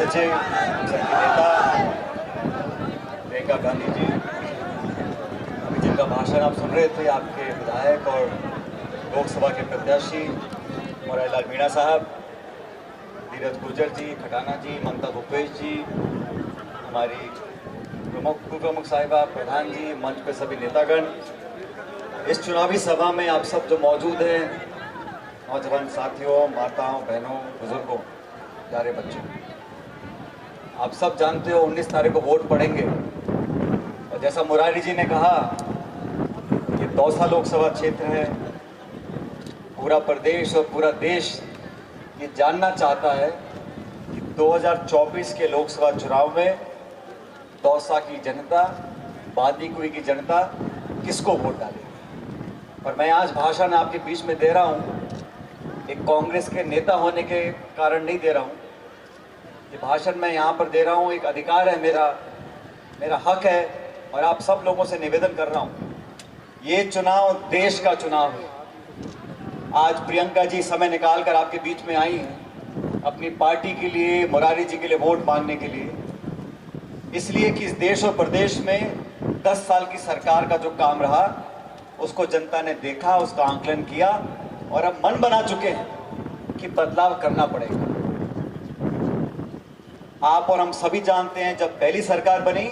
सचिव, सबके नेता प्रियंका गांधी जी, अभी जिनका भाषण आप सुन रहे थे, आपके विधायक और लोकसभा के प्रत्याशी मोरारीलाल मीणा साहब, धीरज गुर्जर जी, खटाना जी, ममता भूपेश जी, हमारी प्रमुख साहिबा, प्रधान जी, मंच पे सभी नेतागण, इस चुनावी सभा में आप सब जो मौजूद हैं, नौजवान साथियों, माताओं, बहनों, बुजुर्गों, प्यारे बच्चों, आप सब जानते हो 19 तारीख को वोट पड़ेंगे। और जैसा मुरारी जी ने कहा, ये दौसा लोकसभा क्षेत्र है, पूरा प्रदेश और पूरा देश ये जानना चाहता है कि 2024 के लोकसभा चुनाव में दौसा की जनता, बांदीकुई की जनता किसको वोट डालेगी। और मैं आज भाषण आपके बीच में दे रहा हूँ, एक कांग्रेस के नेता होने के कारण नहीं दे रहा हूँ। ये भाषण मैं यहाँ पर दे रहा हूँ, एक अधिकार है मेरा हक है, और आप सब लोगों से निवेदन कर रहा हूँ, ये चुनाव देश का चुनाव है। आज प्रियंका जी समय निकालकर आपके बीच में आई हैं अपनी पार्टी के लिए, मुरारी जी के लिए वोट मांगने के लिए, इसलिए कि इस देश और प्रदेश में 10 साल की सरकार का जो काम रहा उसको जनता ने देखा, उसका आंकलन किया और अब मन बना चुके हैं कि बदलाव करना पड़ेगा। आप और हम सभी जानते हैं, जब पहली सरकार बनी,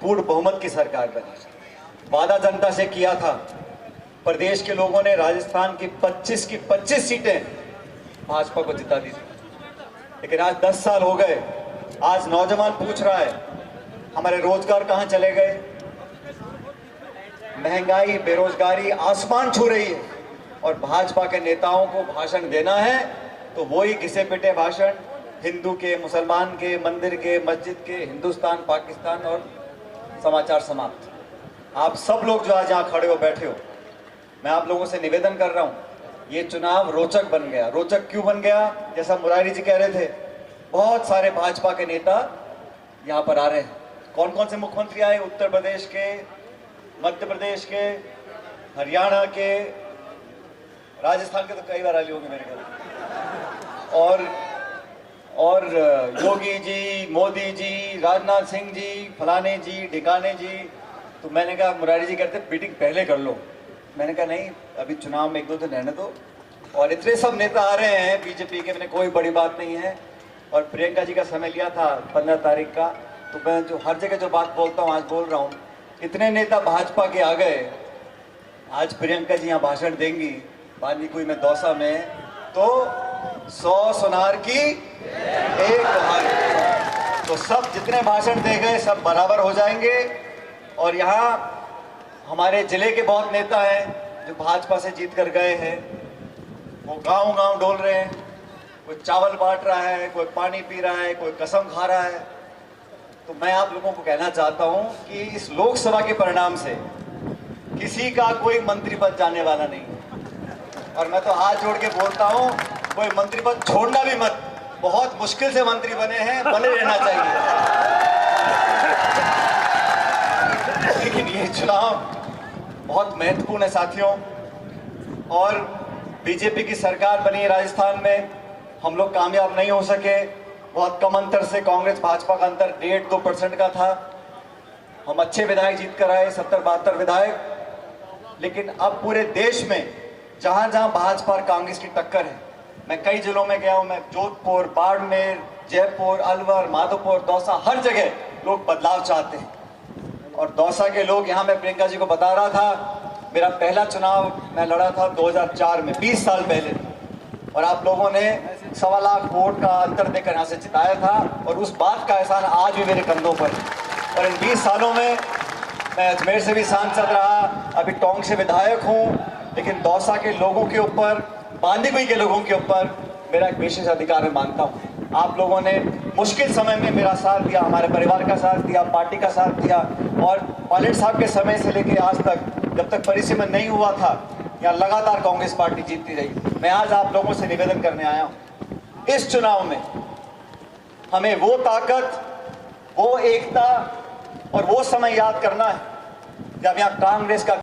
पूर्ण बहुमत की सरकार बनी, वादा जनता से किया था, प्रदेश के लोगों ने राजस्थान की 25 की 25 सीटें भाजपा को जिता दी थी। लेकिन आज 10 साल हो गए, आज नौजवान पूछ रहा है हमारे रोजगार कहां चले गए। महंगाई, बेरोजगारी आसमान छू रही है, और भाजपा के नेताओं को भाषण देना है तो वही घिसे पिटे भाषण, हिंदू के, मुसलमान के, मंदिर के, मस्जिद के, हिंदुस्तान, पाकिस्तान और समाचार समाप्त। आप सब लोग जो आज यहाँ खड़े हो, बैठे हो, मैं आप लोगों से निवेदन कर रहा हूँ, ये चुनाव रोचक बन गया। रोचक क्यों बन गया? जैसा मुरारी जी कह रहे थे, बहुत सारे भाजपा के नेता यहाँ पर आ रहे हैं। कौन कौन से मुख्यमंत्री आए? उत्तर प्रदेश के, मध्य प्रदेश के, हरियाणा के, राजस्थान के तो कई बार आए होंगे मेरे ख्याल, और योगी जी, मोदी जी, राजनाथ सिंह जी, फलाने जी, ढिकाने जी। तो मैंने कहा, मुरारी जी कहते मीटिंग पहले कर लो। मैंने कहा नहीं, अभी चुनाव में 1-2 दिन रहने दो। और इतने सब नेता आ रहे हैं बीजेपी के, मैंने कोई बड़ी बात नहीं है। और प्रियंका जी का समय लिया था 15 तारीख का, तो मैं जो हर जगह जो बात बोलता हूँ आज बोल रहा हूँ। इतने नेता भाजपा के आ गए, आज प्रियंका जी यहाँ भाषण देंगी बांदीकुई में, दौसा में, तो 100 सुनार की एक गुहार। तो सब जितने भाषण दे गए सब बराबर हो जाएंगे। और यहाँ हमारे जिले के बहुत नेता हैं जो भाजपा से जीत कर गए हैं, वो गांव-गांव डोल रहे हैं, कोई चावल बांट रहा है, कोई पानी पी रहा है, कोई कसम खा रहा है। तो मैं आप लोगों को कहना चाहता हूं कि इस लोकसभा के परिणाम से किसी का कोई मंत्री पद जाने वाला नहीं। और मैं तो हाथ जोड़ के बोलता हूं, कोई मंत्री पद छोड़ना भी मत, बहुत मुश्किल से मंत्री बने हैं, बने रहना चाहिए। लेकिन ये चुनाव बहुत महत्वपूर्ण है साथियों, और बीजेपी की सरकार बनी है राजस्थान में, हम लोग कामयाब नहीं हो सके। बहुत कम अंतर से कांग्रेस भाजपा का अंतर 1.5-2% का था। हम अच्छे विधायक जीत कर आए, 70-72 विधायक। लेकिन अब पूरे देश में जहां जहां भाजपा और कांग्रेस की टक्कर है, मैं कई जिलों में गया हूं, मैं जोधपुर, बाड़मेर, जयपुर, अलवर, माधोपुर, दौसा, हर जगह लोग बदलाव चाहते हैं। और दौसा के लोग, यहाँ मैं प्रियंका जी को बता रहा था, मेरा पहला चुनाव मैं लड़ा था 2004 में, 20 साल पहले, और आप लोगों ने 1.25 लाख वोट का अंतर देकर यहाँ से जिताया था। और उस बात का एहसान आज भी मेरे कंधों पर है। और इन 20 सालों में मैं अजमेर से भी सांसद रहा, अभी टोंक से विधायक हूँ, लेकिन दौसा के लोगों के ऊपर, बांदीकुई के लोगों के ऊपर मेरा एक विशेष अधिकार मैं मानता हूँ। आप लोगों ने मुश्किल समय में मेरा साथ दिया, हमारे परिवार का साथ दिया, पार्टी का साथ दिया। और पायलट साहब के समय से लेकर आज तक, जब तक परिसीमन नहीं हुआ था, यहाँ लगातार कांग्रेस पार्टी जीतती रही। मैं आज आप लोगों से निवेदन करने आया हूँ, इस चुनाव में हमें वो ताकत, वो एकता और वो समय याद करना है जब यहाँ कांग्रेस का